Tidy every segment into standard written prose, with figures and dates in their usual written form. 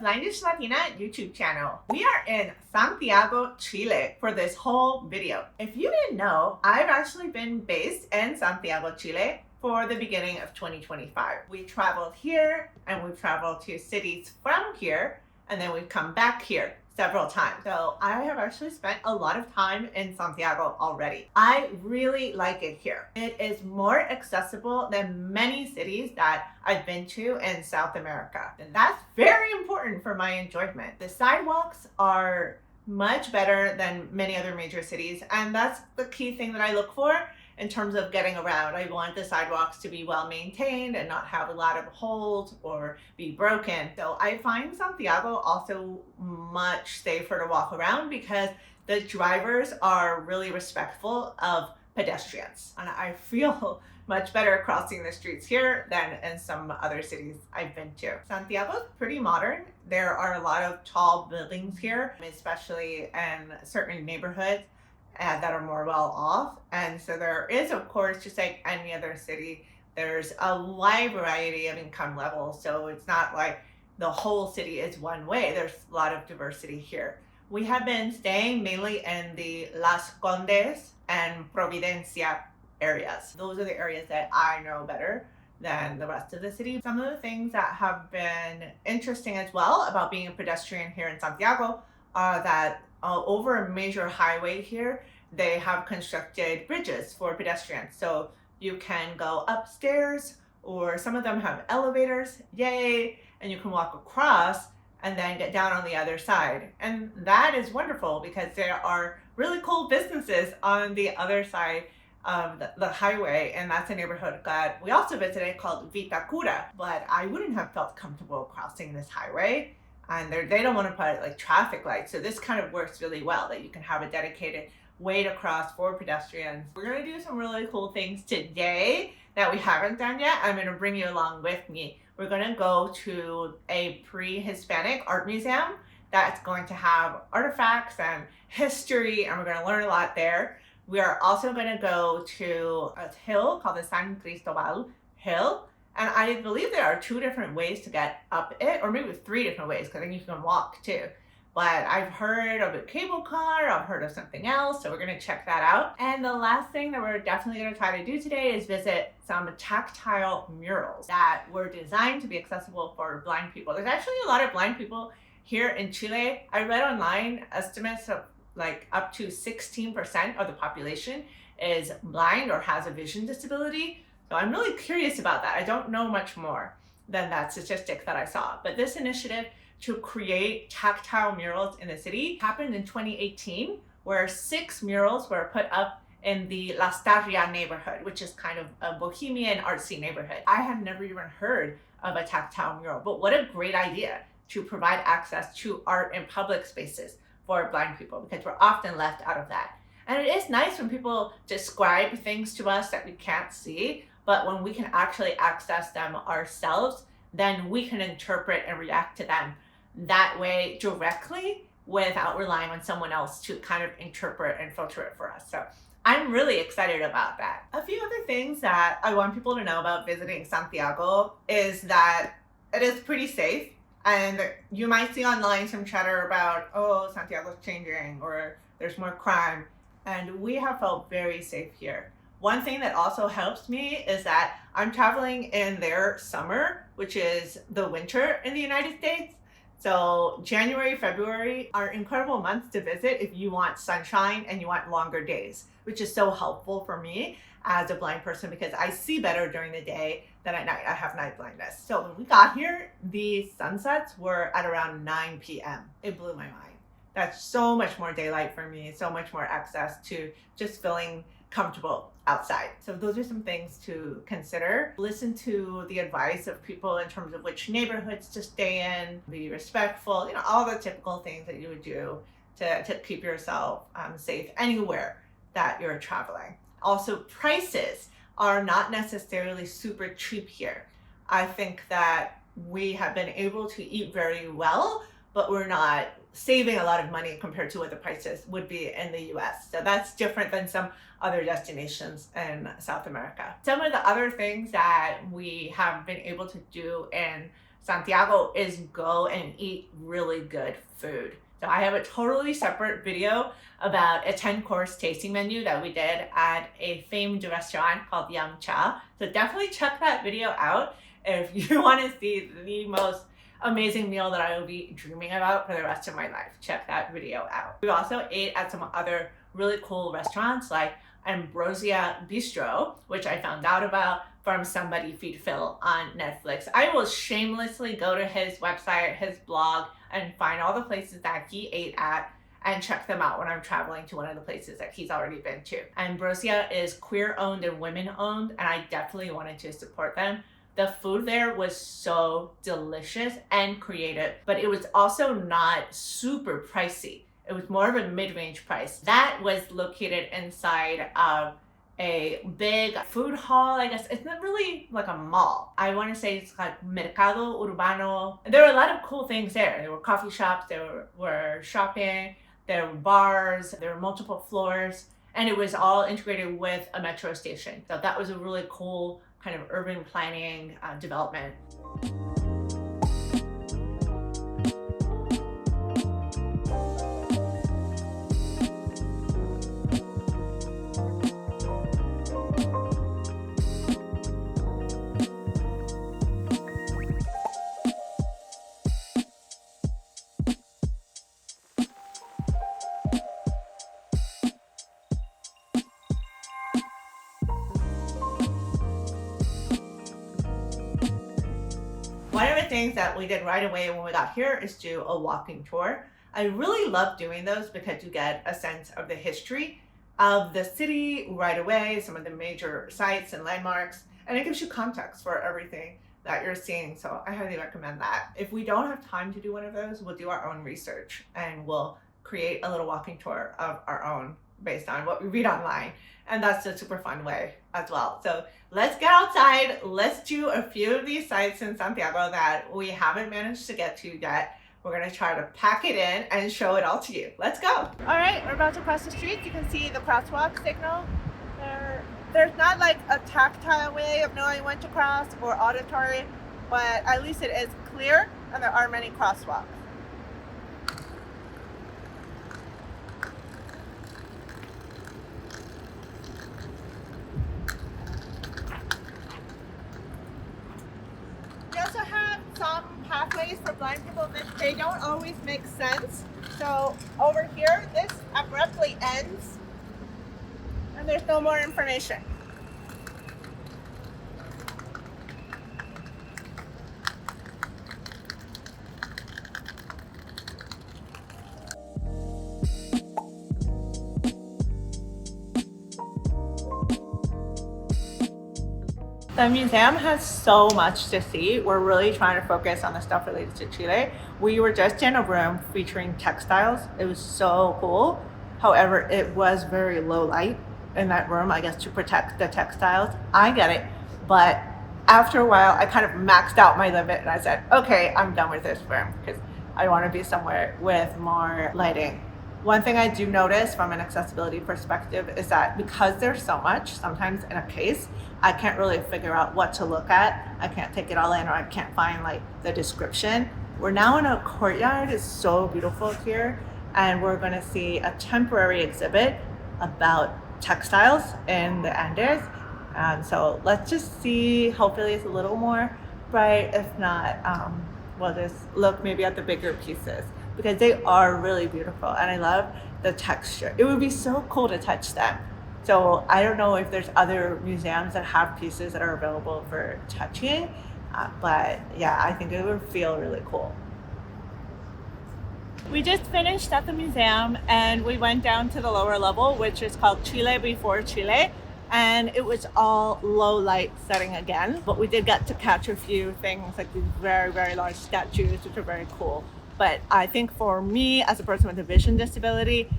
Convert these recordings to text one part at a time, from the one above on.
BlindishLatina YouTube channel. We are in Santiago, Chile for this whole video. If you didn't know, I've actually been based in Santiago, Chile for the beginning of 2025. We traveled here and we've traveled to cities from here, and then we've come back here several times. So I have actually spent a lot of time in Santiago already. I really like it here. It is more accessible than many cities that I've been to in South America. And that's very important for my enjoyment. The sidewalks are much better than many other major cities, and that's the key thing that I look for in terms of getting around. I want the sidewalks to be well maintained and not have a lot of holes or be broken. So I find Santiago also much safer to walk around because the drivers are really respectful of pedestrians. And I feel much better crossing the streets here than in some other cities I've been to. Santiago's pretty modern. There are a lot of tall buildings here, especially in certain neighborhoods that are more well off. And so there is, of course, just like any other city, there's a wide variety of income levels. So it's not like the whole city is one way. There's a lot of diversity here. We have been staying mainly in the Las Condes and Providencia areas. Those are the areas that I know better than the rest of the city. Some of the things that have been interesting as well about being a pedestrian here in Santiago are that over a major highway here, they have constructed bridges for pedestrians. So you can go upstairs, or some of them have elevators, yay, and you can walk across and then get down on the other side. And that is wonderful because there are really cool businesses on the other side of the highway, and that's a neighborhood that we also visited called Vitacura. But I wouldn't have felt comfortable crossing this highway, and they don't want to put like traffic lights. So this kind of works really well, that you can have a dedicated way to cross for pedestrians. We're gonna do some really cool things today that we haven't done yet. I'm gonna bring you along with me. We're gonna go to a pre-Hispanic art museum that's going to have artifacts and history, and we're gonna learn a lot there. We are also gonna go to a hill called the San Cristóbal Hill. And I believe there are 2 different ways to get up it, or maybe 3 different ways, because I think you can walk too. But I've heard of a cable car, I've heard of something else, so we're gonna check that out. And the last thing that we're definitely gonna try to do today is visit some tactile murals that were designed to be accessible for blind people. There's actually a lot of blind people here in Chile. I read online estimates of like up to 16% of the population is blind or has a vision disability. So I'm really curious about that. I don't know much more than that statistic that I saw. But this initiative to create tactile murals in the city happened in 2018, where 6 murals were put up in the La Starria neighborhood, which is kind of a bohemian artsy neighborhood. I had never even heard of a tactile mural, but what a great idea to provide access to art in public spaces for blind people, because we're often left out of that. And it is nice when people describe things to us that we can't see, but when we can actually access them ourselves, then we can interpret and react to them that way directly without relying on someone else to kind of interpret and filter it for us. So I'm really excited about that. A few other things that I want people to know about visiting Santiago is that it is pretty safe. And you might see online some chatter about, oh, Santiago's changing or there's more crime. And we have felt very safe here. One thing that also helps me is that I'm traveling in their summer, which is the winter in the United States. So January, February are incredible months to visit if you want sunshine and you want longer days, which is so helpful for me as a blind person because I see better during the day than at night. I have night blindness. So when we got here, the sunsets were at around 9 p.m. It blew my mind. That's so much more daylight for me, so much more access to just feeling comfortable outside. So those are some things to consider. Listen to the advice of people in terms of which neighborhoods to stay in, be respectful, all the typical things that you would do to keep yourself safe anywhere that you're traveling. Also, prices are not necessarily super cheap here. I think that we have been able to eat very well, but we're not saving a lot of money compared to what the prices would be in the US. So that's different than some other destinations in South America. Some of the other things that we have been able to do in Santiago is go and eat really good food. So I have a totally separate video about a 10-course tasting menu that we did at a famed restaurant called Yang Cha. So definitely check that video out if you want to see the most amazing meal that I will be dreaming about for the rest of my life. Check that video out. We also ate at some other really cool restaurants like Ambrosia Bistro, which I found out about from Somebody Feed Phil on Netflix. I will shamelessly go to his website, his blog, and find all the places that he ate at and check them out when I'm traveling to one of the places that he's already been to. Ambrosia is queer-owned and women-owned, and I definitely wanted to support them. The food there was so delicious and creative, but it was also not super pricey. It was more of a mid-range price. That was located inside of a big food hall, I guess. It's not really like a mall. I want to say it's like Mercado Urbano. There were a lot of cool things there. There were coffee shops, there were shopping, there were bars, there were multiple floors, and it was all integrated with a metro station. So that was a really cool kind of urban planning development. One of the things that we did right away when we got here is do a walking tour. I really love doing those because you get a sense of the history of the city right away, some of the major sites and landmarks, and it gives you context for everything that you're seeing. So I highly recommend that. If we don't have time to do one of those, we'll do our own research and we'll create a little walking tour of our own based on what we read online. And that's a super fun way as well. So let's get outside. Let's do a few of these sites in Santiago that we haven't managed to get to yet. We're gonna try to pack it in and show it all to you. Let's go. All right, we're about to cross the street. You can see the crosswalk signal. There's not like a tactile way of knowing when to cross or auditory, but at least it is clear and there are many crosswalks. Some pathways for blind people, they don't always make sense. So over here, this abruptly ends and there's no more information. The museum has so much to see. We're really trying to focus on the stuff related to Chile. We were just in a room featuring textiles. It was so cool. However, it was very low light in that room, I guess, to protect the textiles. I get it. But after a while, I kind of maxed out my limit and I said, okay, I'm done with this room because I want to be somewhere with more lighting. One thing I do notice from an accessibility perspective is that because there's so much, sometimes in a case, I can't really figure out what to look at. I can't take it all in, or I can't find like the description. We're now in a courtyard. It's so beautiful here. And we're gonna see a temporary exhibit about textiles in the Andes. So let's just see, hopefully it's a little more bright. If not, we'll just look maybe at the bigger pieces, because they are really beautiful and I love the texture. It would be so cool to touch them. So I don't know if there's other museums that have pieces that are available for touching, but yeah, I think it would feel really cool. We just finished at the museum and we went down to the lower level, which is called Chile Before Chile. And it was all low light setting again, but we did get to catch a few things like these very, very large statues, which are very cool. But I think for me, as a person with a vision disability,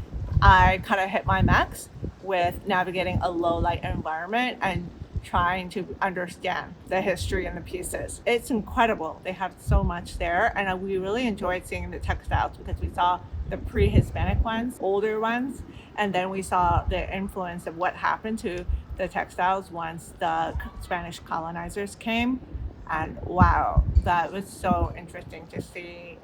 I kind of hit my max with navigating a low light environment and trying to understand the history and the pieces. It's incredible. They have so much there. And we really enjoyed seeing the textiles because we saw the pre-Hispanic ones, older ones, and then we saw the influence of what happened to the textiles once the Spanish colonizers came. And wow, that was so interesting to see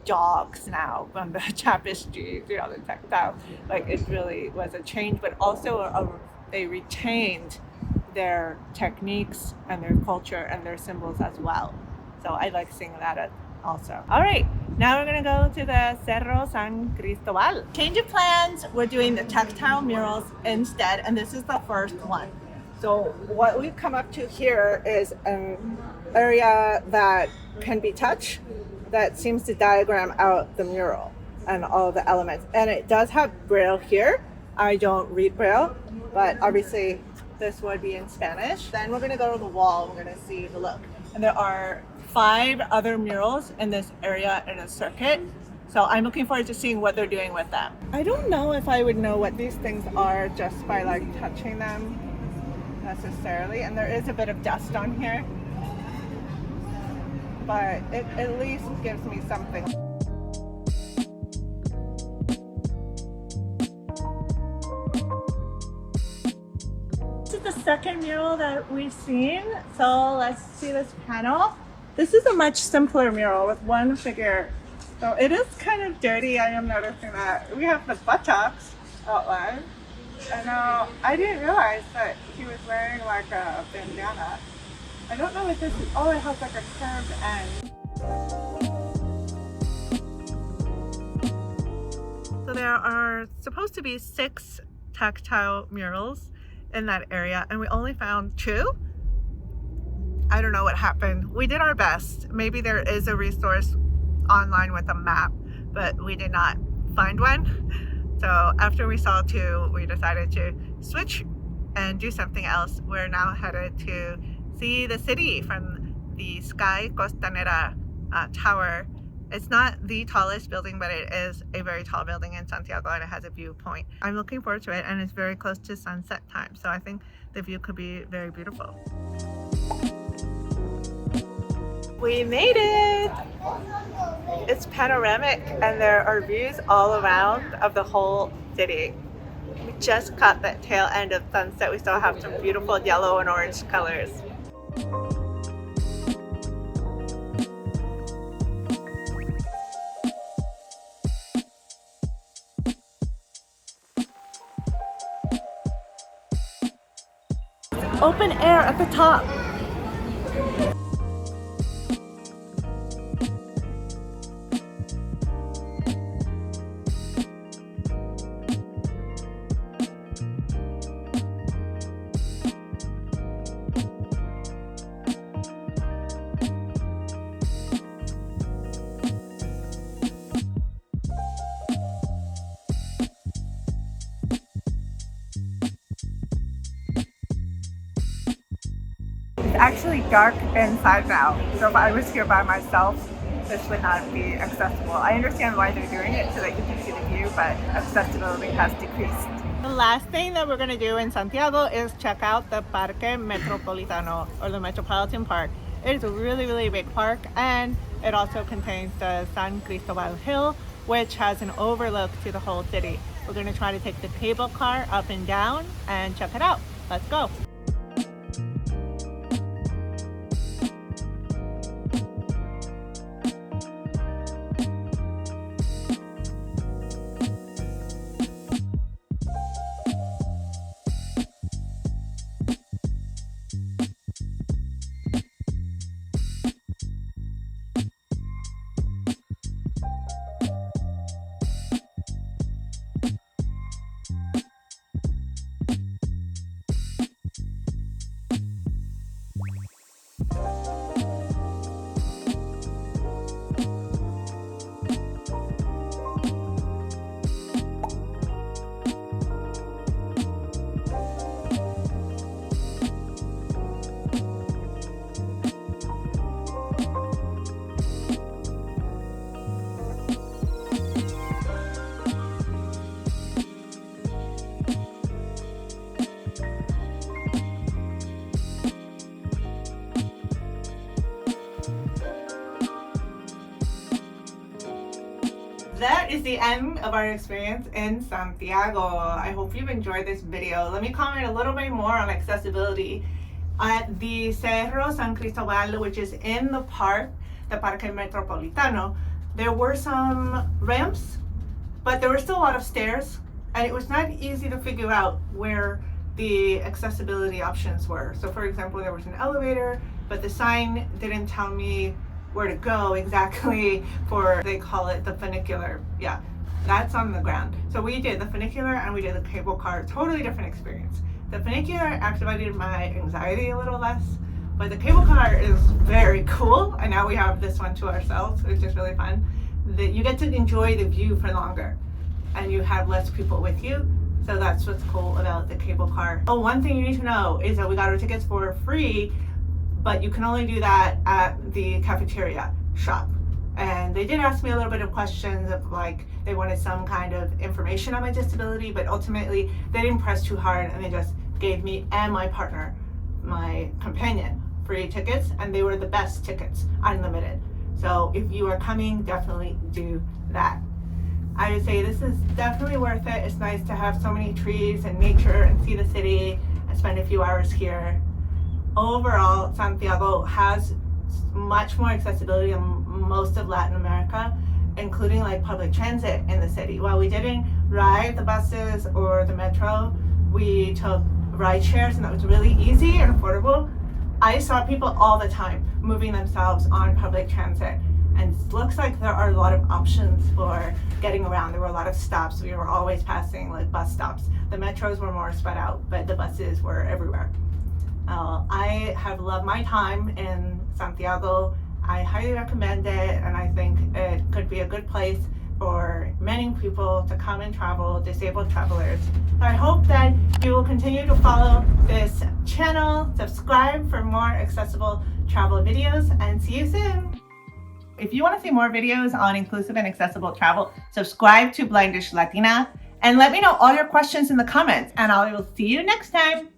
dogs now on the tapestries, you know, the tactile. Like it really was a change, but also they retained their techniques and their culture and their symbols as well. So I like seeing that also. All right, now we're gonna go to the Cerro San Cristóbal. Change of plans, we're doing the tactile murals instead, and this is the first one. So what we've come up to here is an area that can be touched that seems to diagram out the mural and all the elements. And it does have Braille here. I don't read Braille, but obviously this would be in Spanish. Then we're gonna go to the wall, we're gonna see the look. And there are 5 other murals in this area in a circuit. So I'm looking forward to seeing what they're doing with them. I don't know if I would know what these things are just by like touching them necessarily. And there is a bit of dust on here, but it at least gives me something. This is the second mural that we've seen. So let's see this panel. This is a much simpler mural with one figure. So it is kind of dirty. I am noticing that. We have the buttocks outlined. And I didn't realize that he was wearing like a bandana. I don't know what this is. Oh, it has like a curved end. So there are supposed to be 6 tactile murals in that area, and we only found 2. I don't know what happened. We did our best. Maybe there is a resource online with a map, but we did not find one. So after we saw 2, we decided to switch and do something else. We're now headed to see the city from the Sky Costanera tower. It's not the tallest building, but it is a very tall building in Santiago, and it has a viewpoint. I'm looking forward to it, and it's very close to sunset time, so I think the view could be very beautiful. We made it! It's panoramic, and there are views all around of the whole city. We just caught that tail end of sunset. We still have some beautiful yellow and orange colors. Open air at the top. Actually dark inside now, so if I was here by myself, this would not be accessible. I understand why they're doing it so that you can see the view, but accessibility has decreased. The last thing that we're going to do in Santiago is check out the Parque Metropolitano, or the Metropolitan Park. It is a really big park, and it also contains the San Cristóbal Hill, which has an overlook to the whole city. We're going to try to take the cable car up and down and check it out. Let's go. That is the end of our experience in Santiago. I hope you've enjoyed this video. Let me comment a little bit more on accessibility. At the Cerro San Cristóbal, which is in the park, the Parque Metropolitano, there were some ramps, but there were still a lot of stairs, and it was not easy to figure out where the accessibility options were. So for example, there was an elevator, but the sign didn't tell me where to go exactly for, they call it the funicular. Yeah, that's on the ground. So we did the funicular and we did the cable car, totally different experience. The funicular activated my anxiety a little less, but the cable car is very cool. And now we have this one to ourselves, which is really fun. That you get to enjoy the view for longer and you have less people with you. So that's what's cool about the cable car. Oh, one thing you need to know is that we got our tickets for free, but you can only do that at the cafeteria shop. And they did ask me a little bit of questions of like, they wanted some kind of information on my disability, but ultimately they didn't press too hard and they just gave me and my partner, my companion, free tickets, and they were the best tickets, unlimited. So if you are coming, definitely do that. I would say this is definitely worth it. It's nice to have so many trees and nature and see the city and spend a few hours here. Overall, Santiago has much more accessibility than most of Latin America, including like public transit in the city. While we didn't ride the buses or the metro, we took ride shares, and that was really easy and affordable. I saw people all the time moving themselves on public transit, and it looks like there are a lot of options for getting around. There were a lot of stops. We were always passing like bus stops. The metros were more spread out, but the buses were everywhere. I have loved my time in Santiago. I highly recommend it, and I think it could be a good place for many people to come and travel, disabled travelers. I hope that you will continue to follow this channel, subscribe for more accessible travel videos, and see you soon. If you want to see more videos on inclusive and accessible travel, subscribe to BlindishLatina and let me know all your questions in the comments, and I will see you next time.